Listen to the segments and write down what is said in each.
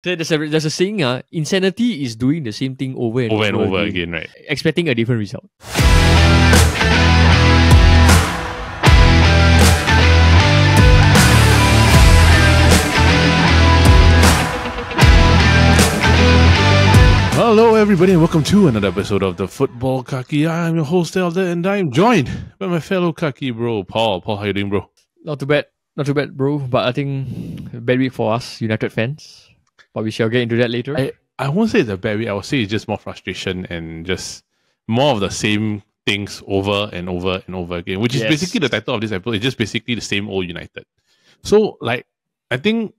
So there's a saying, insanity is doing the same thing over and over again, right? Expecting a different result. Hello everybody and welcome to another episode of the Futbol Kaki. I'm your host Elder and I'm joined by my fellow Kaki bro, Paul. Paul, how you doing, bro? Not too bad, bro. But I think a bad week for us United fans. But we shall get into that later. I won't say it's a bad week. I would say it's just more frustration and just more of the same things over and over and over again, which is basically the title of this episode. It's just basically the same old United. So, I think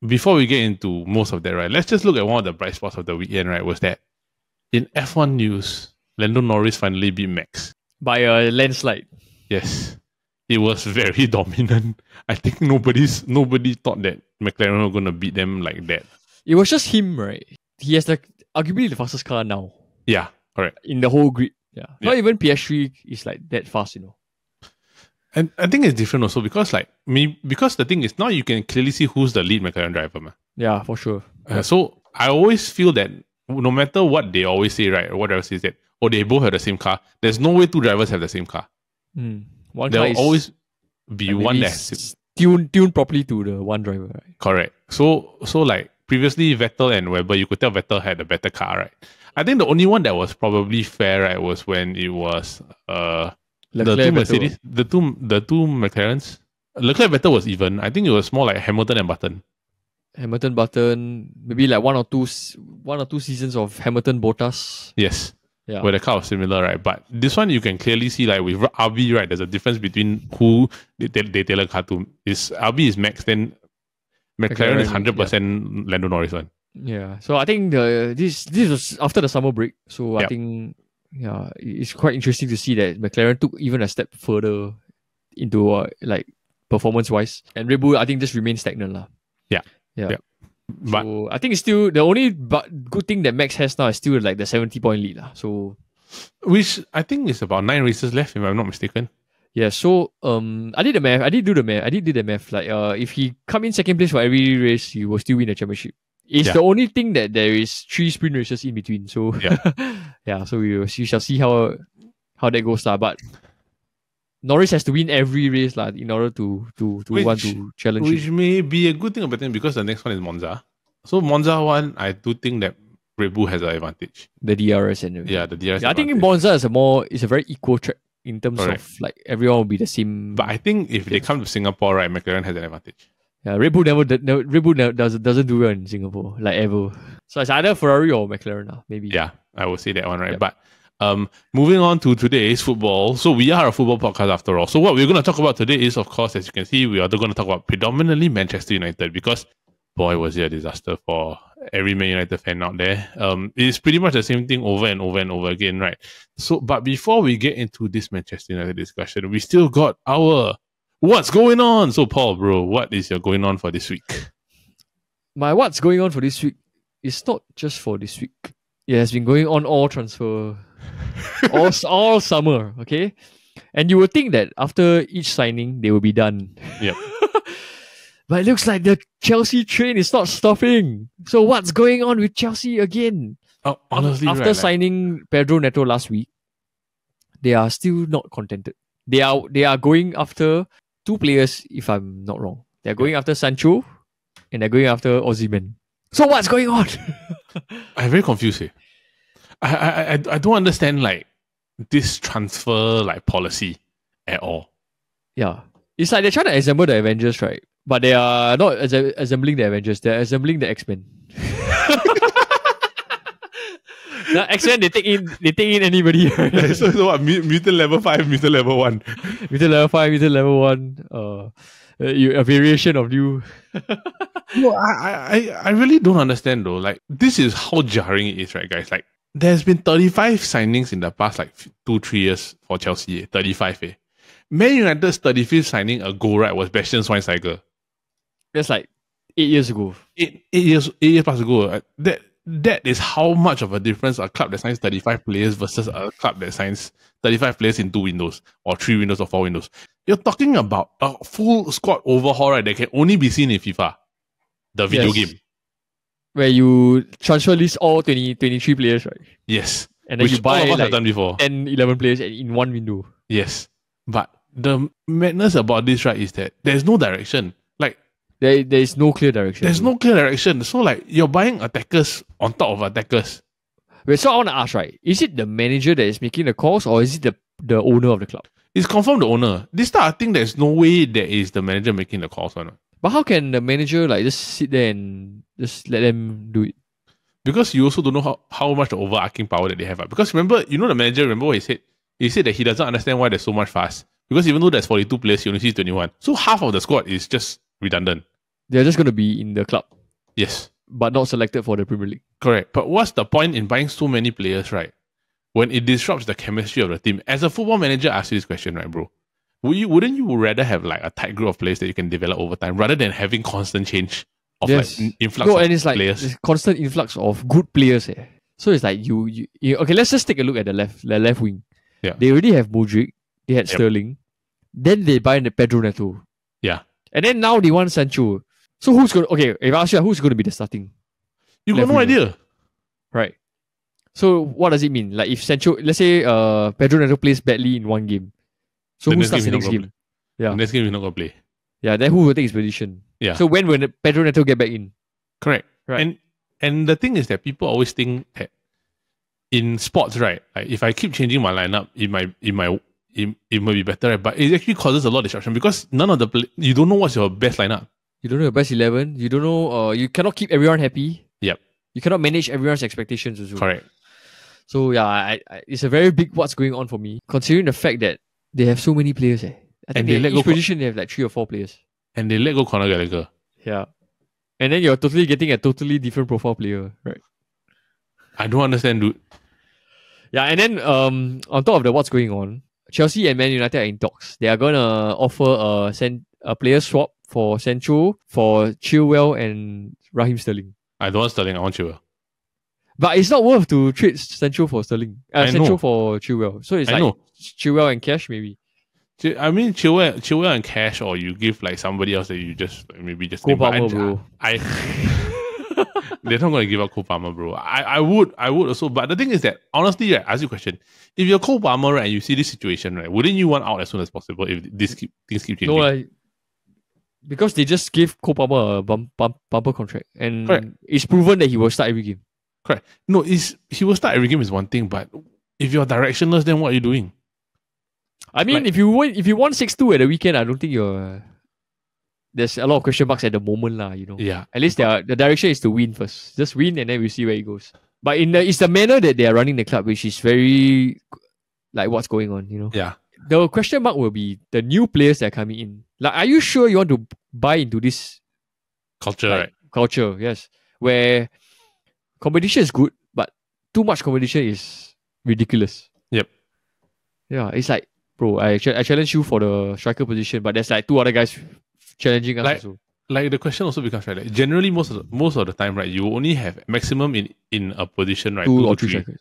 before we get into most of that, right, let's just look at one of the bright spots of the weekend, right, was that in F1 news, Lando Norris finally beat Max. By a landslide. Yes. It was very dominant. I think nobody thought that McLaren were going to beat them like that. It was just him, right? He has arguably the fastest car now. Yeah, correct. In the whole grid. Yeah. Not even PS3 is like that fast, you know. And I think it's different also because because the thing is now you can clearly see who's the lead McLaren driver, man. Yeah, for sure. So I always feel that no matter what they always say, right, or what driver says that, they both have the same car. There's no way two drivers have the same car. There'll always be one that's tuned properly to the one driver, right? Correct. So previously Vettel and Webber, you could tell Vettel had a better car, right? I think the only one that was probably fair, right, was when it was the two Mercedes, the two McLarens. Leclerc Vettel was even. I think it was more like Hamilton and Button. Hamilton Button, maybe like one or two seasons of Hamilton Bottas. Yes. Yeah. Where the car was similar, right? But this one you can clearly see, like with RB, right, there's a difference between who they tailor car to. Is RB is Max, then McLaren is 100% Lando Norris one. Yeah. So I think this was after the summer break. So I think it's quite interesting to see that McLaren took even a step further into performance wise, and Red Bull I think just remains stagnant lah. Yeah. But so I think it's still the only good thing that Max has now is still like the 70-point lead lah. So which I think is about 9 races left, if I'm not mistaken. Yeah, so I did do the math. Like if he come in second place for every race, he will still win the championship. It's the only thing that there is 3 sprint races in between. So so we shall see how that goes lah. But Norris has to win every race lah in order to want to challenge. Which may be a good thing about them because the next one is Monza. So Monza one, I do think that Red Bull has an advantage. The DRS and everything. Yeah, the DRS. I think in Monza is a very equal track. In terms of like everyone will be the same. But I think if they come to Singapore, right, McLaren has an advantage. Yeah, Red Bull doesn't do well in Singapore, like ever. So it's either Ferrari or McLaren, maybe. Yeah, I would say that one, right? Yep. But moving on to today's football. So we are a football podcast after all. So what we're going to talk about today is, of course, as you can see, we are going to talk about predominantly Manchester United because, boy, was it a disaster for every Man United fan out there. It's pretty much the same thing over and over and over again, right? So, but before we get into this Manchester United discussion, we still got our what's going on. So, Paul, bro, what is your going on for this week? My what's going on for this week is not just for this week. It has been going on all transfer, all summer. Okay, and you would think that after each signing they will be done. Yep. But it looks like the Chelsea train is not stopping. So what's going on with Chelsea again? Oh, honestly, after signing Pedro Neto last week, they are still not contented. They are going after 2 players, if I'm not wrong. They're going after Sancho and they're going after Osimhen. So what's going on? I'm very confused here. I don't understand this transfer policy at all. Yeah. It's like they're trying to assemble the Avengers, right? But they are not assembling the Avengers. They're assembling the X-Men. The X-Men, they take in anybody. Right? So what? Mutant level 5, mutant level 1. Mutant level 5, mutant level 1. A variation of you. No, I really don't understand though. This is how jarring it is, right, guys? There's been 35 signings in the past 2-3 years for Chelsea. 35, eh? Man United's 35th signing ago, right, was Bastian Schweinsteiger. That's 8 years ago. 8 years plus ago. That is how much of a difference a club that signs 35 players versus a club that signs 35 players in 2 windows or 3 windows or 4 windows. You're talking about a full squad overhaul, right, that can only be seen in FIFA, the video game. Where you transfer list all 23 players, right? Yes. And then Which you buy all of us like have done before. 10, 11 players in one window. Yes. But the madness about this, right, is that there's no direction. Like, there is no clear direction. There's no clear direction. So, like, you're buying attackers on top of attackers. Wait, so I want to ask, right? Is it the manager that is making the calls, or is it the owner of the club? It's confirmed the owner. This time, I think there's no way there is the manager making the calls on it. But how can the manager like just sit there and just let them do it? Because you also don't know how much the overarching power that they have. Because remember, the manager, remember what he said? He said that he doesn't understand why there's so much fuss. Because even though there's 42 players, he only sees 21. So half of the squad is just redundant. They're just going to be in the club. Yes. But not selected for the Premier League. Correct. But what's the point in buying so many players, right? When it disrupts the chemistry of the team. As a football manager, I ask you this question, right, bro? Wouldn't you rather have like a tight group of players that you can develop over time rather than having constant change of like influx of and it's like players? Constant influx of good players. So it's like you okay, let's just take a look at the left wing. Yeah. They already have Modric, they had Sterling, then they buy the Pedro Neto. Yeah. And then now they want Sancho. So if I ask you, who's going to be the starting? You got no idea. Right. So what does it mean? Like if Sancho, let's say Pedro Neto plays badly in one game. So who starts the next game? Yeah. The next game he's not going to play. Yeah, then who will take his position? Yeah. So when will Pedro Neto get back in? Correct. Right. And the thing is that people always think that in sports, right? Like if I keep changing my lineup, it might be better, right? But it actually causes a lot of disruption because you don't know what's your best lineup. You don't know your best 11. You don't know. You cannot keep everyone happy. Yep. You cannot manage everyone's expectations as well. Correct. So yeah, it's a very big what's going on for me, considering the fact that they have so many players. I think each position they have like 3 or 4 players. And they let go Conor Gallagher. Yeah. And then you're totally getting a totally different profile player, right? I don't understand, dude. Yeah, and then on top of the what's going on, Chelsea and Man United are in talks. They are gonna offer a player swap for Sancho, for Chilwell and Raheem Sterling. I don't want Sterling, I want Chilwell. But it's not worth to trade Sancho for Sterling. Sancho for Chilwell. So it's Chilwell and cash maybe. I mean Chilwell and cash, or you give like somebody else that you just maybe just Cole Palmer, bro. They're not going to give up Cole Palmer, bro. I would also, but the thing is that honestly, right, ask you a question. If you're Cole Palmer, right, and you see this situation, right, wouldn't you want out as soon as possible if things keep changing? No, because they just gave Cole Palmer a bumper contract, and it's proven that he will start every game. Correct. No, he will start every game is one thing, but if you're directionless, then what are you doing? I mean, if you won 6-2 at the weekend, I don't think there's a lot of question marks at the moment, Yeah. At least the direction is to win first. Just win, and then we'll see where it goes. But it's the manner that they are running the club, which is very like what's going on, Yeah. The question mark will be the new players that are coming in. Like, are you sure you want to buy into this culture, right? Culture, yes. Where competition is good, but too much competition is ridiculous. Yep. Yeah, it's like, bro, I challenge you for the striker position, but there's like 2 other guys challenging us also. Like the question also becomes, right, like generally most of the time, right, you only have maximum in a position, right, 2 or 3 strikers.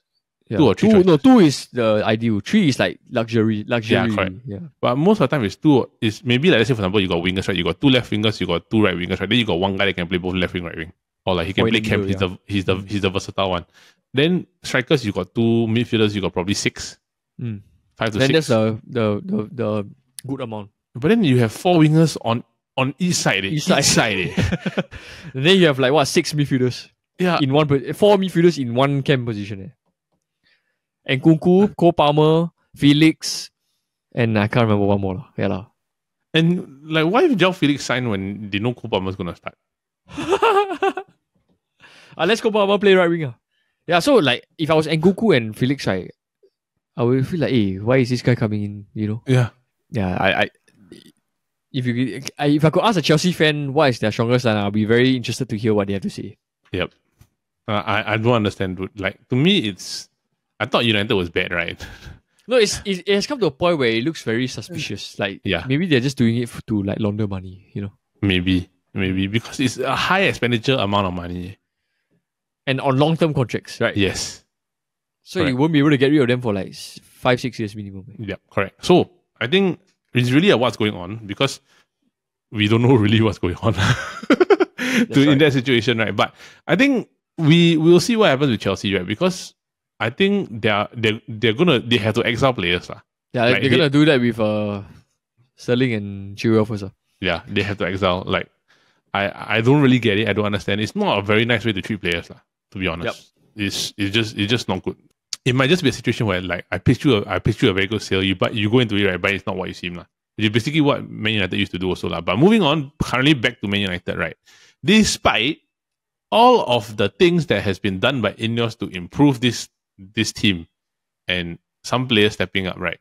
Yeah. 2 or 3 strikers. No, 2 is the ideal. 3 is like luxury. Yeah, correct. Yeah. But most of the time it's 2 is maybe like, let's say for example you got wingers, right? You got 2 left wingers, you got 2 right wingers, right? Then you got one guy that can play both left wing, right wing. Or like he can play camp, he's the versatile one. Then strikers, you got 2 midfielders, you got probably 6. 5 to 6. Then that's the good amount. But then you have 4 wingers on each side. Each side. And then you have like 6 midfielders. Yeah. 4 midfielders in one camp position. And Kunku, Cole Palmer, Felix, and I can't remember one more. Yeah. And like, why if João Felix sign when they know Cole Palmer's gonna start? Unless Cole Palmer play right winger. Yeah, so like if I was Nkunku and Felix, right, I would feel like, hey, why is this guy coming in? Yeah. Yeah, if I could ask a Chelsea fan what is their strongest line, I'll be very interested to hear what they have to say. Yep. I don't understand, dude. Like, to me, I thought United was bad, right? No, it has come to a point where it looks very suspicious. Like, maybe they're just doing it to like launder money, Maybe because it's a high expenditure amount of money. And on long-term contracts, right? Yes. So you won't be able to get rid of them for like 5-6 years minimum. Yeah, correct. So I think it's really what's going on because we don't know really what's going on. in that situation, right? But I think we will see what happens with Chelsea, right? Because I think they have to exile players, lah. Yeah, like, they're gonna do that with Sterling and Chilwell first. Yeah, they have to exile. Like, I don't really get it. I don't understand. It's not a very nice way to treat players, lah, to be honest. Yep. It's just not good. It might just be a situation where, like, I pitched you a very good sale, but you go into it, right, but it's not what you seem, lah. Which is basically what Man United used to do also, lah. But moving on, currently back to Man United, right? Despite all of the things that has been done by Ineos to improve this team and some players stepping up, right?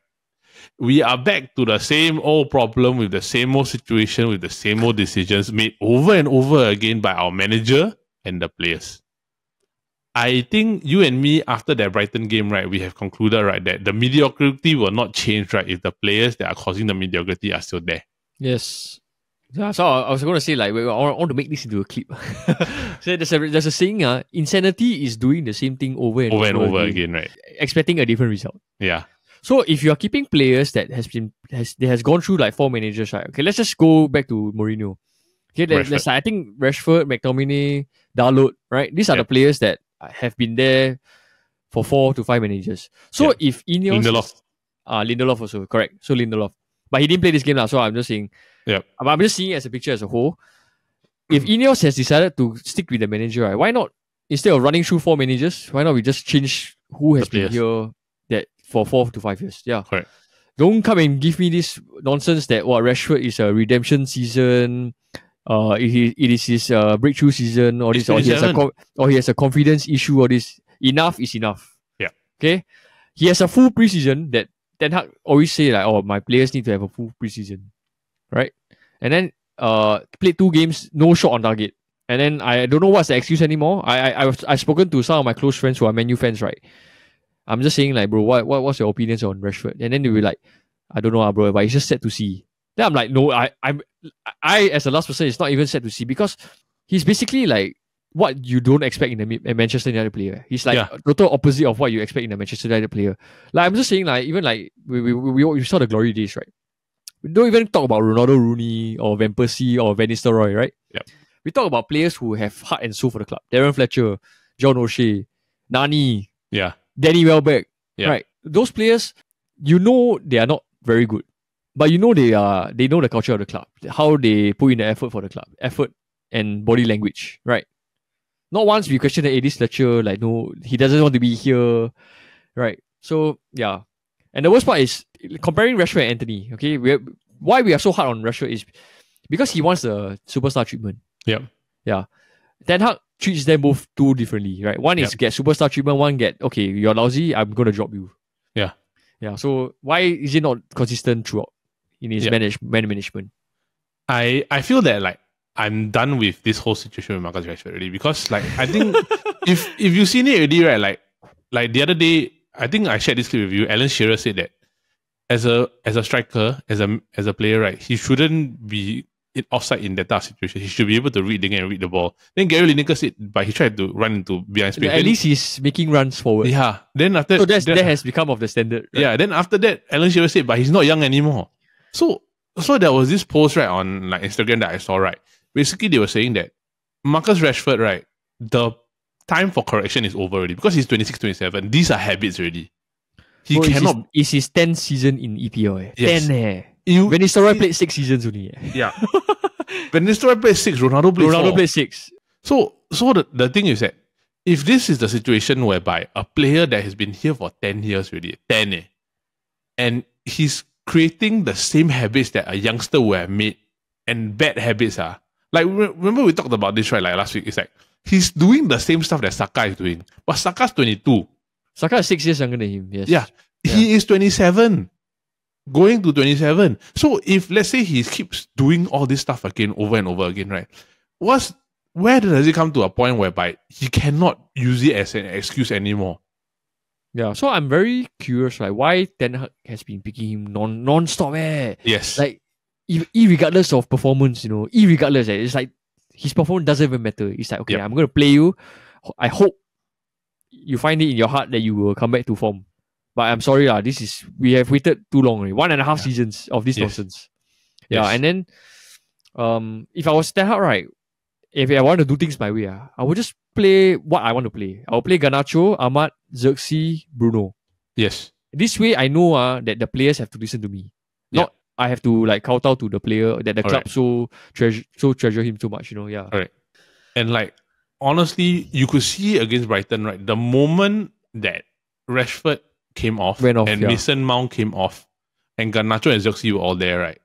We are back to the same old problem with the same old situation, with the same old decisions made over and over again by our manager and the players. I think you and me, after that Brighton game, right, we have concluded, right, that the mediocrity will not change, right, if the players that are causing the mediocrity are still there. Yes. Yeah, so I was going to say, like, I want to make this into a clip. So there's a saying, insanity is doing the same thing over and over again, right? Expecting a different result. Yeah. So if you are keeping players that has gone through like 4 managers, right? Okay, let's just go back to Mourinho. Okay, there's I think Rashford, McTominay, Dalot, right? These are the players that have been there for 4 to 5 managers. So if Ineos... Lindelof also, correct. So Lindelof. But he didn't play this game now, so I'm just saying... Yeah. I'm just seeing it as a picture as a whole. If Ineos has decided to stick with the manager, right, why not, instead of running through 4 managers, why not we just change who has been here for 4 to 5 years? Yeah. Correct. Don't come and give me this nonsense that Rashford is a redemption season, it is his breakthrough season, or he has a confidence issue, or this. Enough is enough. Yeah. Okay? He has a full preseason that Ten Hag always say, like, my players need to have a full preseason. Right? And then played 2 games, no shot on target. And then I don't know what's the excuse anymore. I've spoken to some of my close friends who are Man U fans, right? I'm just saying, like, bro, what's your opinions on Rashford? And then they were like, I don't know, bro, but it's just sad to see. Then I'm like, no, I as a last person, it's not even sad to see, because he's basically like what you don't expect in a Manchester United player. He's like total opposite of what you expect in a Manchester United player. Like, I'm just saying, like, even like we saw the glory days, right? We don't even talk about Ronaldo, Rooney, or Van Persie, or Van Nistelrooy, right? Yep. We talk about players who have heart and soul for the club. Darren Fletcher, John O'Shea, Nani, Danny Welbeck, right? Those players, you know, they are not very good, but you know they know the culture of the club, how they put in the effort for the club, effort and body language, right? Not once we question that Eddie Fletcher, like, no, he doesn't want to be here, right? So yeah. And the worst part is comparing Rashford and Anthony. Okay, why we are so hard on Rashford is because he wants the superstar treatment. Yep. Yeah. Ten Hag treats them both too differently, right? One is get superstar treatment, one get, okay, you're lousy, I'm gonna drop you. Yeah. Yeah. So why is it not consistent throughout in his management? I feel that, like, I'm done with this whole situation with Marcus Rashford already, because, like, I think if you've seen it already, right? Like the other day, I think I shared this clip with you. Alan Shearer said that as a striker, as a player, right, he shouldn't be offside in that type of situation. He should be able to read the game and read the ball. Then Gary Lineker said, but he tried to run into behind space. At least he's making runs forward. Yeah. Then after so that has become of the standard. Right? Yeah. Then after that, Alan Shearer said, but he's not young anymore. So there was this post, right, on like Instagram that I saw, right. Basically, they were saying that Marcus Rashford, right, the time for correction is over already, because he's 26, 27. These are habits already. He cannot. It's his 10th season in EPL. Yes. 10. When Nistelrooy played 6 seasons only. Yeah. When Nistelrooy played 6, Ronaldo played 6. So the thing is that if this is the situation whereby a player that has been here for 10 years already, 10, and he's creating the same habits that a youngster would have made, and bad habits are. Like, remember we talked about this, right? Like last week, it's like he's doing the same stuff that Saka is doing, but Saka's 22. Saka is 6 years younger than him. Yes. Yeah, he is 27, going to 27. So if let's say he keeps doing all this stuff again, over and over again, right? Where does it come to a point whereby he cannot use it as an excuse anymore? Yeah. So I'm very curious, like, why Ten Hag has been picking him non-stop. Yes. Like, irregardless of performance, it's like his performance doesn't even matter. It's like, okay, I'm going to play you. I hope you find it in your heart that you will come back to form. But I'm sorry, we have waited too long already. 1.5 seasons of this nonsense. Yeah, and then if I was Ten Hag, right, if I want to do things my way, I will just play what I want to play. I will play Garnacho, Ahmad, Xerxes, Bruno. Yes. This way, I know that the players have to listen to me. Not I have to like kowtow to the player that the club so treasure him so much. Yeah. All right. And like honestly, you could see against Brighton, right? The moment that Rashford came off and Mason Mount came off, and Garnacho and Xerxes were all there, right?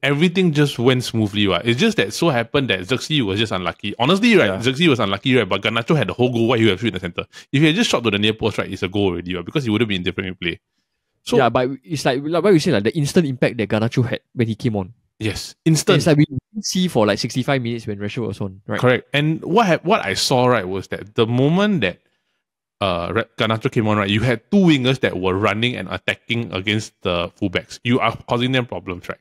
Everything just went smoothly, right? It's just that so happened that Xerxes was just unlucky. Honestly, right? Yeah. Xerxes was unlucky, right? But Garnacho had the whole goal while he was in the center. If he had just shot to the near post, right, it's a goal already, right? Because he would have been different in play. So, yeah, but it's like what we say, like the instant impact that Garnacho had when he came on. Yes, instant. It's like we didn't see for like 65 minutes when Rashford was on, right? Correct. And what I saw, right, was that the moment that Garnacho came on, right, you had two wingers that were running and attacking against the fullbacks. You are causing them problems, right?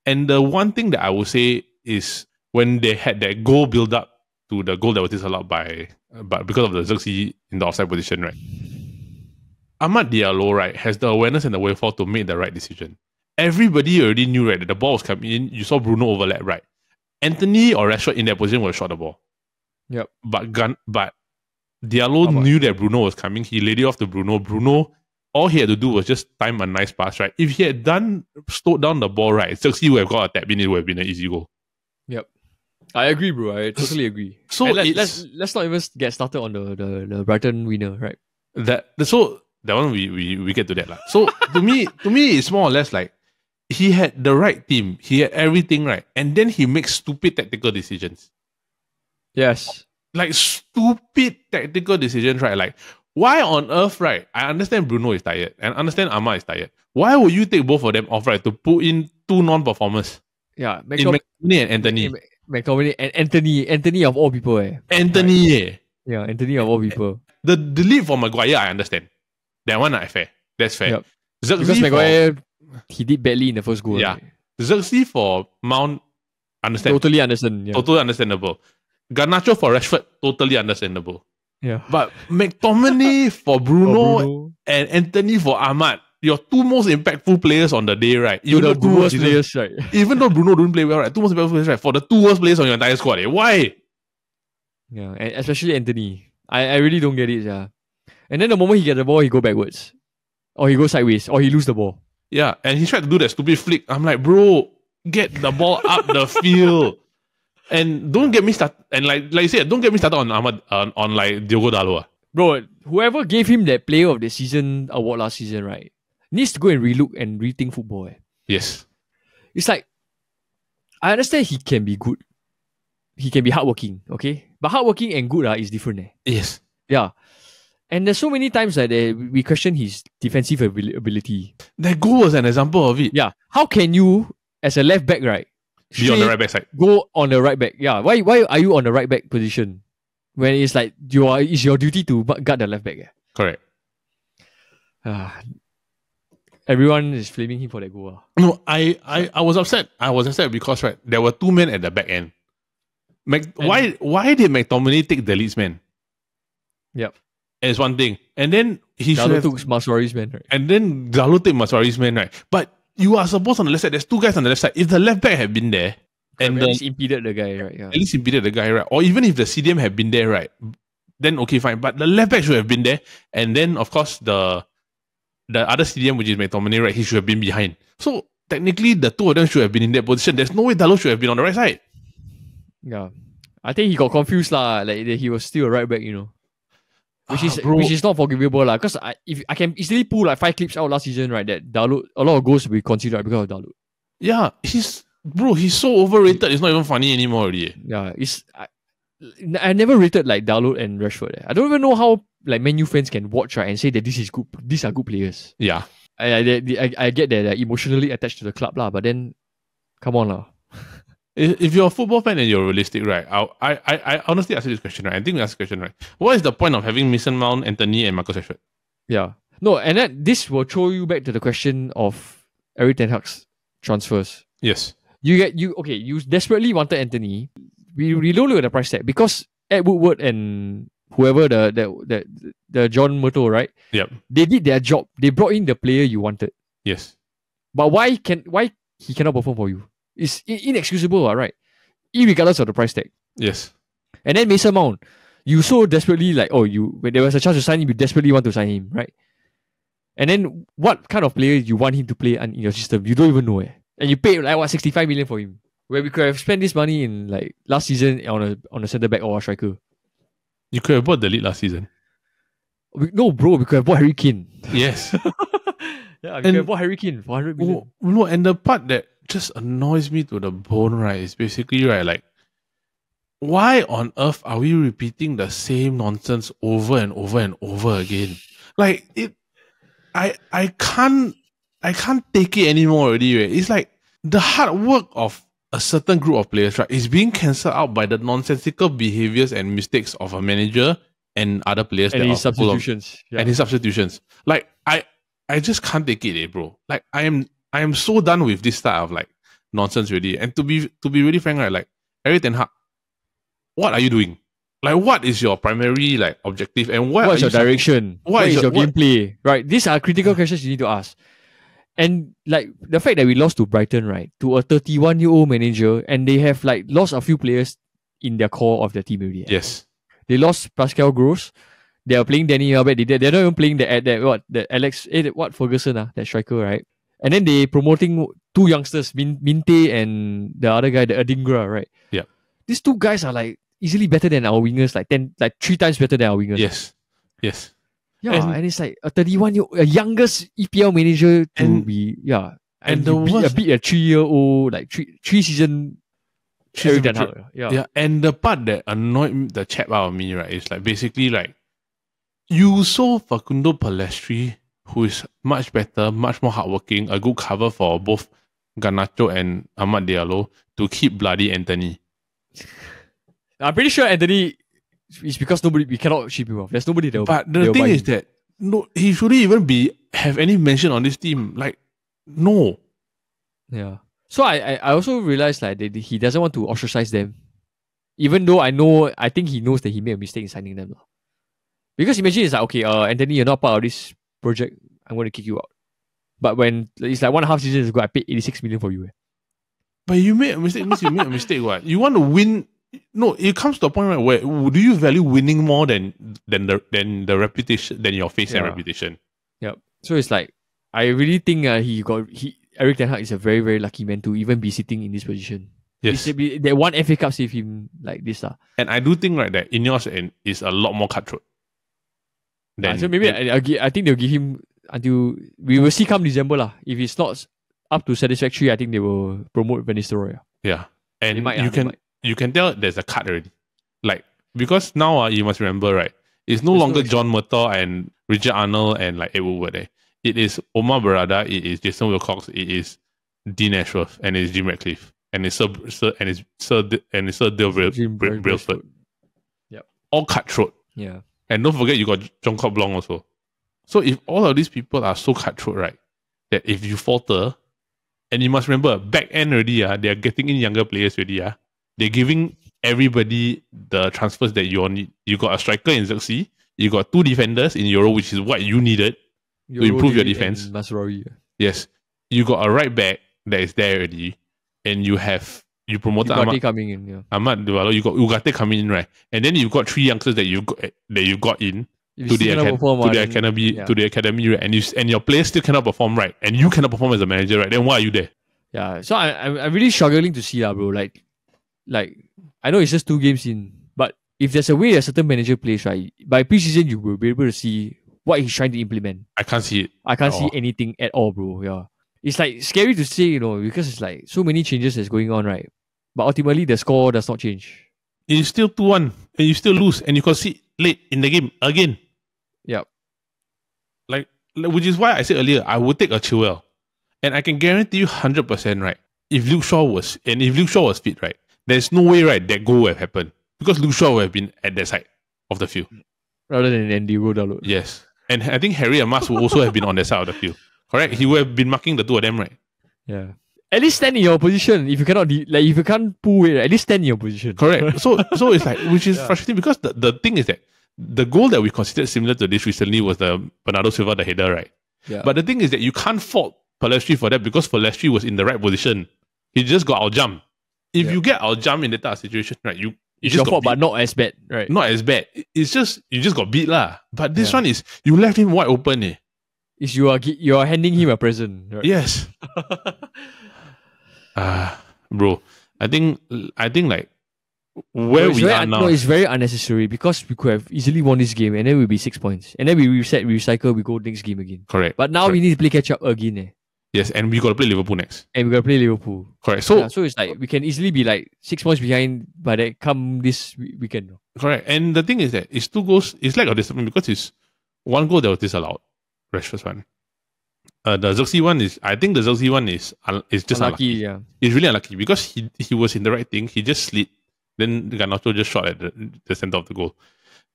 And the one thing that I would say is when they had that goal build up to the goal that was disallowed but because of the Xerxes in the offside position, right? Amad Diallo, right, has the awareness and the wherewithal to make the right decision. Everybody already knew, right, that the ball was coming in. You saw Bruno overlap, right? Anthony or Rashford in that position would have shot the ball. Yep. But Diallo knew that Bruno was coming. He laid it off to Bruno. Bruno, all he had to do was just time a nice pass, right? If he had slowed down the ball, right, Xerxes would have got a tap in, it would have been an easy goal. Yep. I agree, bro. I totally agree. So let's not even get started on the Brighton winner, right? That one we get to that. So to me it's more or less like he had the right team, he had everything right, and then he makes stupid tactical decisions. Yes. Like stupid tactical decisions, right? Like why on earth, right? I understand Bruno is tired and understand Ahmad is tired. Why would you take both of them off, right, to put in two non-performers? Yeah, McTominay and Anthony. McTominay and Anthony of all people, Anthony, right? Yeah, Anthony of all people. The lead for Maguire, I understand. That one, fair. That's fair. Yep. Because Maguire, he did badly in the first goal. Yeah. Right? Xerxes for Mount, understand. Totally understand. Yeah. Totally understandable. Garnacho for Rashford, totally understandable. Yeah. But McTominay for Bruno and Anthony for Ahmad, your two most impactful players on the day, right? Even the two worst players, right? Even though Bruno didn't play well, right? Two most impactful players, right? For the two worst players on your entire squad, why? Yeah, and especially Anthony. I really don't get it, yeah. And then the moment he gets the ball, he go backwards. Or he goes sideways. Or he lose the ball. Yeah, and he tried to do that stupid flick. I'm like, bro, get the ball up the field. And don't get me started. And like you said, don't get me started on Ahmad, on like Diogo Dalot. Bro, whoever gave him that Player of the Season award last season, right, needs to go and relook and rethink football. Yes. It's like, I understand he can be good. He can be hardworking, okay? But hardworking and good is different. Yes. Yeah. And there's so many times that we question his defensive ability. That goal was an example of it. Yeah. How can you, as a left back, right, be on the right back side? Go on the right back. Yeah. Why are you on the right back position when it's like it's your duty to guard the left back? Correct. Everyone is flaming him for that goal. No, I was upset. I was upset because, right, there were two men at the back end. Why did McTominay take the leads man? Yep. It's one thing. And then he should have took Maswari's man, right? And then Dalot took Maswari's man, right? But you are supposed on the left side. There's two guys on the left side. If the left back had been there, and at least impeded the guy, right? Yeah. At least impeded the guy, right? Or even if the CDM had been there, right? Then okay, fine. But the left back should have been there. And then of course the other CDM, which is McTominay, right? He should have been behind. So technically the two of them should have been in that position. There's no way Dalot should have been on the right side. Yeah. I think he got confused like he was still a right back, Which is not forgivable because I can easily pull like 5 clips out last season, right? That Dalot, a lot of goals will be considered because of Dalot. Yeah, he's so overrated. It's not even funny anymore already. Yeah, I never rated like Dalot and Rashford. I don't even know how like Man U fans can watch, right, and say that this is good. These are good players. Yeah, I get that they're emotionally attached to the club but then come on lah. If you're a football fan and you're realistic, right? I honestly ask you this question, right? I think we asked the question, right? What is the point of having Mason Mount, Anthony, and Marcus Rashford? Yeah. No, and then this will throw you back to the question of Erik Ten Hag's transfers. Yes. You desperately wanted Anthony. We don't look at the price tag because Ed Woodward and whoever the John Murto, right? Yep. They did their job. They brought in the player you wanted. Yes. But why he cannot perform for you? It's inexcusable, right? Irregardless of the price tag. Yes. And then Mason Mount, you so desperately when there was a chance to sign him, you desperately want to sign him, right? And then what kind of player you want him to play in your system? You don't even know. And you paid 65 million for him. Where we could have spent this money in last season on a centre back or a striker. You could have bought the lead last season. No, bro, we could have bought Harry Kane. Yes. Yeah, we could have bought Harry Kane for 100 million. No, and the part that just annoys me to the bone, right, is basically, right, why on earth are we repeating the same nonsense over and over and over again? I can't take it anymore already, right? It's like the hard work of a certain group of players, right, is being cancelled out by the nonsensical behaviors and mistakes of a manager and other players and his substitutions. And his substitutions. I just can't take it, bro. I am so done with this style of nonsense already. And to be really frank, right, Erik Ten Hag, what are you doing? What is your primary objective, and what is your direction? What is your gameplay? Right, these are critical questions you need to ask. And the fact that we lost to Brighton, right, to a 31-year-old manager, and they have lost a few players in their core of their team already. Yes, they lost Pascal Gross. They are playing Danny Welbeck. They're not even playing the Alex Ferguson, that striker, right? And then they promoting two youngsters, Minte and the other guy, the Adingra, right? Yeah, these two guys are easily better than our wingers, 3 times better than our wingers. Yes. Yeah, and it's a 31-year-old, a youngest EPL manager to be, and the worst, a 3-year-old, three season. Yeah, and the part that annoyed the chap out of me, right, is basically you saw Facundo Pellistri, who is much better, much more hardworking, a good cover for both Garnacho and Amad Diallo to keep bloody Anthony. I'm pretty sure Anthony is because we cannot ship him off. There's nobody there. But the thing is that he shouldn't even have any mention on this team. No. Yeah. So I also realized that he doesn't want to ostracize them. Even though I think he knows that he made a mistake in signing them. Because imagine it's okay, Anthony, you're not part of this project, I'm going to kick you out. But when it's 1.5 seasons ago, I paid 86 million for you. But you made a mistake, means you made a mistake, what? You want to win. No, it comes to a point where do you value winning more than the reputation, than your face and reputation? Yeah. So it's I really think Erik Ten Hag is a very, very lucky man to even be sitting in this position. Yes. That one FA Cup saved him like this. And I do think that Ineos is a lot more cutthroat. So maybe I think they'll give him until we will see come December. If it's not up to satisfactory, I think they will promote Van Nistelrooy. Yeah. And you can tell there's a cut already. Because now you must remember, right? It's no longer John Murtaugh and Richard Arnold and Edward Wood. It is Omar Barada, it is Jason Wilcox, it is Dean Ashworth, and it's Jim Ratcliffe, and it's Sir Dale Brailsford. Yep. All cutthroat. Yeah. And don't forget you got John Cobb Long also. So if all of these people are so cutthroat, right, that if you falter, and you must remember, back end already, they are getting in younger players already. They're giving everybody the transfers that you all need. You got a striker in Xerxes, you got 2 defenders in Euro, which is what you needed to improve your defense. Yes. You got a right back that is there already, and you promoted Ugarte coming in. Yeah. Amad Diallo, you got Ugarte coming in, right? And then you've got 3 youngsters that you got in to the academy, right? And your players still cannot perform, right? And you cannot perform as a manager, right? Then why are you there? Yeah. So I'm really struggling to see bro. I know it's just 2 games in, but if there's a way a certain manager plays, right, by pre-season you will be able to see what he's trying to implement. I can't see it. I can't see anything at all, bro. Yeah. It's scary to say, because it's so many changes that's going on, right? But ultimately the score does not change. It's still 2-1 and you still lose and you concede late in the game again. Yep. Which is why I said earlier, I would take a Chilwell. And I can guarantee you 100%, right? If Luke Shaw was fit, right, there's no way, right, that goal would have happened. Because Luke Shaw would have been at that side of the field. Rather than Andy Rodallo. Yes. And I think Harry and Mas would also have been on that side of the field. Correct? He would have been marking the 2 of them, right? Yeah. At least stand in your position. If you cannot, if you can't pull it, at least stand in your position. Correct. So it's which is frustrating because the thing is that the goal that we considered similar to this recently was the Bernardo Silva, the header, right? Yeah. But the thing is that you can't fault Pellistri for that because Pellistri was in the right position. He just got out-jumped. If you get out-jumped in that type of situation, right, You It's just your got fault, beat. but not as bad, right? Not as bad. It's just you just got beat lah. But this one is you left him wide open. Is you are handing him a present, right? Yes. Bro, I think like where we are now. No, it's very unnecessary because we could have easily won this game and then we'll be 6 points. And then we reset, recycle, we go next game again. Correct. But now we need to play catch up again. Yes, and we got to play Liverpool next. And we got to play Liverpool. Correct. So, so it's like we can easily be like 6 points behind by that come this weekend. Correct. And the thing is that it's 2 goals. It's lack of discipline because it's 1 goal that was disallowed. Rashford's one. The Zirkzee one is, I think the Zirkzee one is just unlucky. Yeah. It's really unlucky because he was in the right thing. He just slid. Then Garnacho just shot at the center of the goal.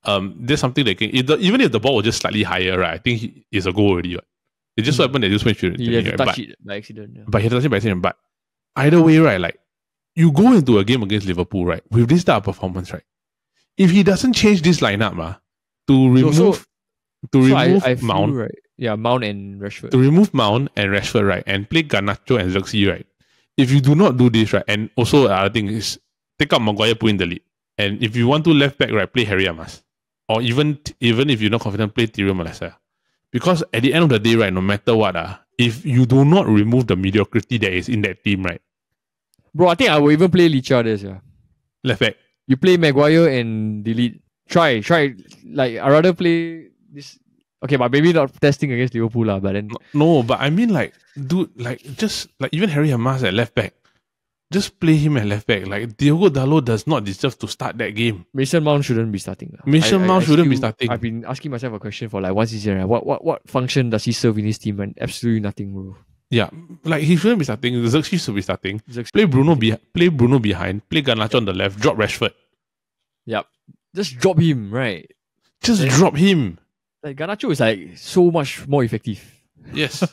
There's something that can, even if the ball was just slightly higher, right? I think it's a goal already. Right? It just so happened that this one should he had to touch it by accident. Yeah. But he had to touch it by accident. But either way, right? Like you go into a game against Liverpool, right? With this type of performance, right? If he doesn't change this lineup, to remove Mount, right? Yeah, Mount and Rashford. To remove Mount and Rashford, right, and play Garnacho and Zirkzee, right? If you do not do this, right, and also the other thing is take out Maguire, put in the lead, and if you want to left back, right, play Harry Amas, or even if you're not confident, play Tyrion Malasa. Because at the end of the day, right, no matter what, if you do not remove the mediocrity that is in that team, right? Bro, I think I will even play Licha this, yeah. Left back. You play Maguire and delete. Try. Like, I'd rather play this. Okay, but maybe not testing against Liverpool, but then. No, but I mean, like, dude, like, just, like, even Harry Amas at left back. Just play him at left back. Like, Diogo Dalot does not deserve to start that game. Mason Mount shouldn't be starting. Mason Mount shouldn't be starting. I've been asking myself a question for like 1 season. Right? What function does he serve in his team? And absolutely nothing, bro. Yeah, like he shouldn't be starting. Zirkzee should be starting. Play Bruno behind. Play Garnacho on the left. Drop Rashford. Yep. Just drop him, right? Just drop him. Like Garnacho is like so much more effective. Yes.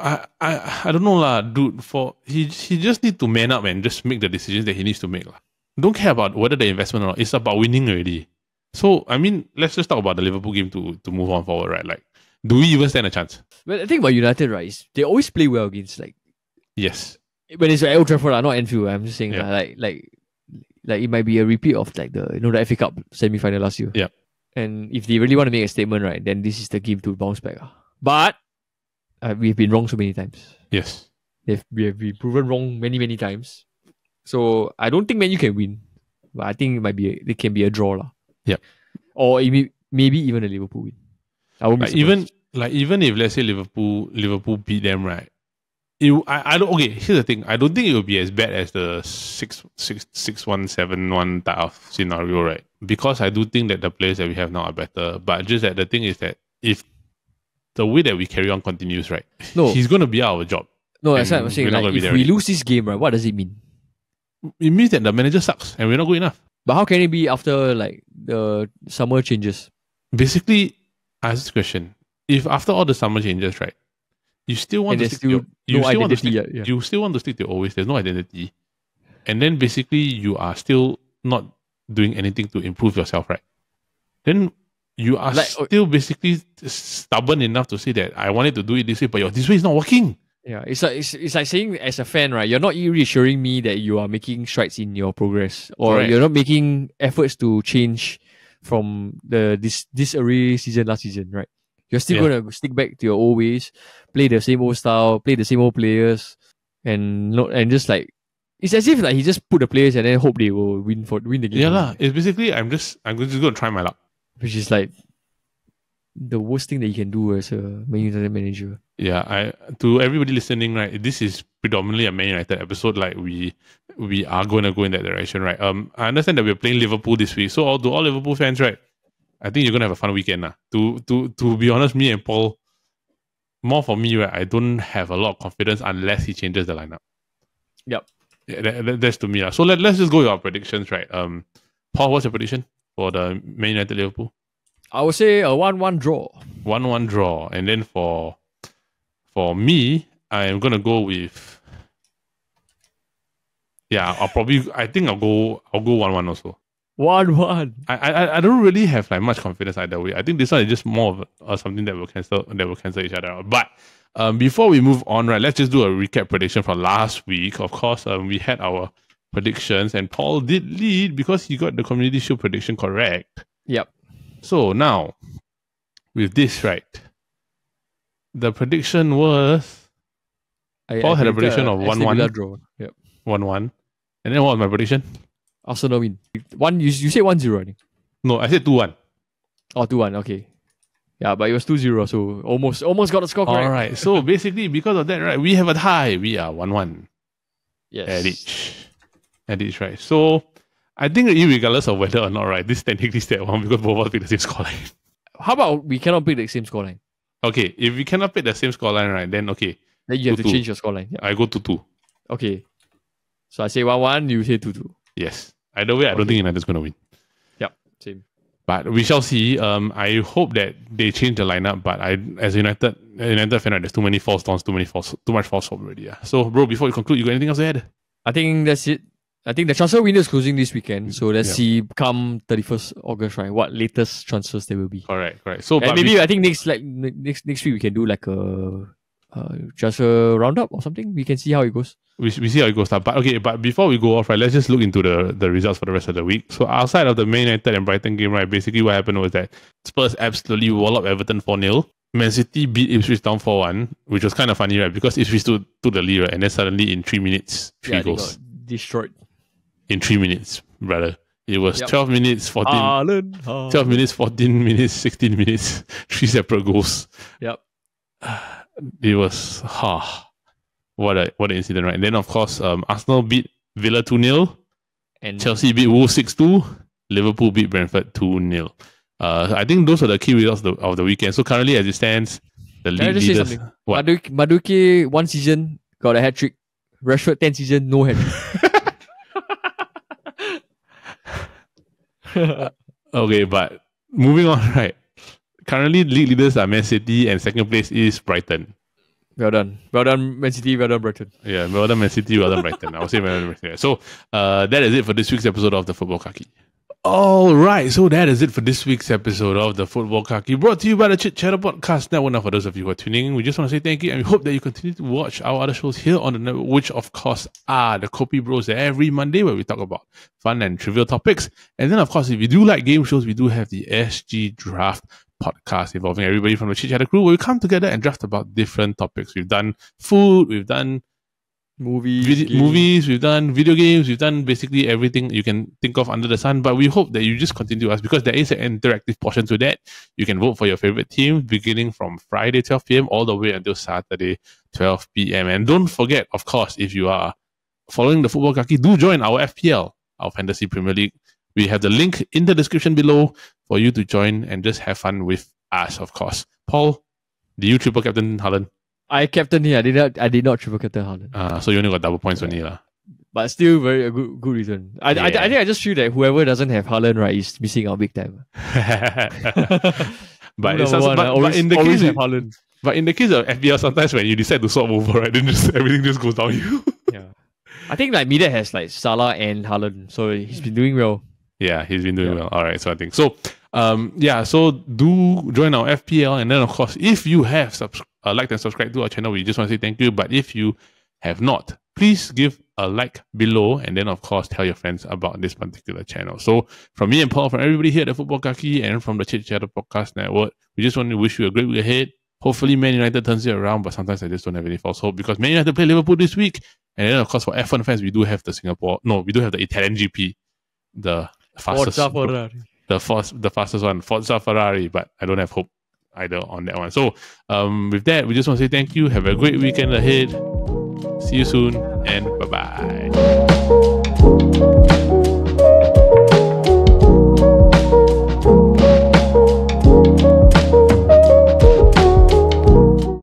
I don't know lah, dude. He just need to man up and just make the decisions that he needs to make lah. Don't care about whether the investment or not. It's about winning already. So I mean, let's just talk about the Liverpool game to move on forward, right? Like, do we even stand a chance? Well, the thing about United, right, is they always play well against like. Yes. When it's at Old Trafford, not Anfield. I'm just saying, like it might be a repeat of like the FA Cup semi-final last year. Yeah. And if they really want to make a statement, right, then this is the game to bounce back. But we've been wrong so many times. Yes. We have been proven wrong many, many times. So I don't think Man Utd can win. But I think it can be a draw. La. Yeah. Or maybe even a Liverpool win. I won't be even if let's say Liverpool beat them, right? I don't. Okay, here's the thing. I don't think it will be as bad as the 6-1-7-1 type of scenario, right? Because I do think that the players that we have now are better. But just that the thing is that if the way that we carry on continues, right? No, he's going to be out of a job. No, that's what I'm saying. Like, if we lose this game, right, what does it mean? It means that the manager sucks and we're not good enough. But how can it be after like the summer changes? Basically, I ask this question: if after all the summer changes, right, you still want to stick to your, you still want to stick to your always. There's no identity, and then basically you are still not doing anything to improve yourself, right? Then you are like, still basically stubborn enough to say that I wanted to do it this way, but this way is not working. Yeah, it's like saying as a fan, right? You're not reassuring me that you are making strides in your progress, or you're not making efforts to change from this disarray season last season, right? You're still gonna stick back to your old ways, play the same old style, play the same old players, and just like it's as if like he just put the players and then hope they will win the game. Yeah lah. It's basically I'm just gonna try my luck, which is like the worst thing that you can do as a Man United manager. Yeah, to everybody listening, right, this is predominantly a Man United episode. Like we are going to go in that direction, right? I understand that we're playing Liverpool this week, so to all Liverpool fans, right, I think you're gonna have a fun weekend, lah. To be honest, me and Paul, more for me, right, I don't have a lot of confidence unless he changes the lineup. Yep. Yeah, that's to me, lah. So let's just go with our predictions, right? Paul, what's your prediction for the Man United Liverpool? I would say a 1-1 draw. 1-1 draw, and then for me, I am gonna go with. Yeah, I think I'll go 1-1 also. 1-1. I don't really have like much confidence either way. I think this one is just more of something that will cancel each other out. But before we move on, right, let's just do a recap prediction from last week. Of course, we had our predictions, and Paul did lead because he got the Community Shield prediction correct. Yep. So now, with this right, the prediction was Paul had a prediction of 1-1. Draw. Yep. 1-1. And then what was my prediction? Arsenal win. You said 1-0, I think. No, I said 2-1. Oh, 2-1, okay. Yeah, but it was 2-0, so almost got the score correct. Alright, so basically because of that, right, we have a tie. We are 1-1. Yes. At each, right. So I think regardless of whether or not, right, this technically step one because both of us pick the same scoreline. How about we cannot pick the same scoreline? Okay, if we cannot pick the same scoreline, right, then okay. Then you have to change your scoreline. Yep. I go 2-2. Okay. So I say 1-1, you say 2-2. Yes. Either way, I don't think United's going to win. Yep, same. But we shall see. I hope that they change the lineup, but as a United fan, right, there's too many false dawns, too much false hope already. Yeah. So, bro, before you conclude, you got anything else to add? I think that's it. I think the transfer window is closing this weekend, so let's see come 31st August, right? What latest transfers there will be. Correct. So, and maybe I think next week we can do like a transfer roundup or something. We can see how it goes. We see how it goes. But before we go off, right, let's just look into the results for the rest of the week. So outside of the Man Utd and Brighton game, right, basically what happened was that Spurs absolutely walloped Everton 4-0. Man City beat Ipswich down 4-1, which was kind of funny, right? Because Ipswich took the lead, right? And then suddenly in 3 minutes, 3 goals. They got destroyed. In 3 minutes, brother. It was 12 minutes, 14... 12 minutes, 14 minutes, 16 minutes. 3 separate goals. Yep. It was... What an incident, right? And then, of course, Arsenal beat Villa 2-0. And Chelsea beat Wolves 6-2. Liverpool beat Brentford 2-0. I think those are the key results of the weekend. So currently, as it stands, the league leaders... What? Madueke 1 season got a hat-trick. Rashford 10 season, no hat-trick. Okay, but moving on, right? Currently, league leaders are Man City and second place is Brighton. Well done, Man City, well done, Brighton. Yeah, well done, Man City, well done, Brighton. I would say well done, Brighton. So, that is it for this week's episode of the Futbol Kaki. Alright, so that is it for this week's episode of the Futbol Kaki, brought to you by the Chit Podcast Network. Now, for those of you who are tuning in, we just want to say thank you and we hope that you continue to watch our other shows here on the network, which of course are the Copy Bros every Monday, where we talk about fun and trivial topics. And then, of course, if you do like game shows, we do have the SG Draft podcast involving everybody from the Chit Chatter crew, where we come together and draft about different topics. We've done food, we've done movies, we've done video games, we've done basically everything you can think of under the sun. But we hope that you just continue to us, because there is an interactive portion to that. You can vote for your favorite team beginning from Friday 12 p.m. all the way until Saturday 12 p.m. And don't forget, of course, if you are following the Futbol Kaki, do join our FPL, our Fantasy Premier League. We have the link in the description below for you to join and just have fun with us, of course. Paul, do you triple captain Haaland? I captain here. I did not triple captain Haaland. So you only got double points only lah. But still very a good reason. I think I just feel that whoever doesn't have Haaland, right, is missing out big time. But in the case of FPL, sometimes when you decide to swap over, right, then everything just goes downhill. Yeah. I think like Mediocrity has like Salah and Haaland, so he's been doing well. Yeah, he's been doing well. All right, so I think so. So do join our FPL, and then of course, if you have liked and subscribed to our channel, we just want to say thank you. But if you have not, please give a like below, and then of course tell your friends about this particular channel. So from me and Paul, from everybody here at the Futbol Kaki and from the Chit Chatter Podcast Network, we just want to wish you a great week ahead. Hopefully Man United turns it around, but sometimes I just don't have any false hope, because Man United play Liverpool this week. And then of course for F1 fans, we do have the Italian GP, the fastest the fastest one, Forza Ferrari, but I don't have hope either on that one. So with that, we just want to say thank you. Have a great weekend ahead. See you soon, and bye-bye.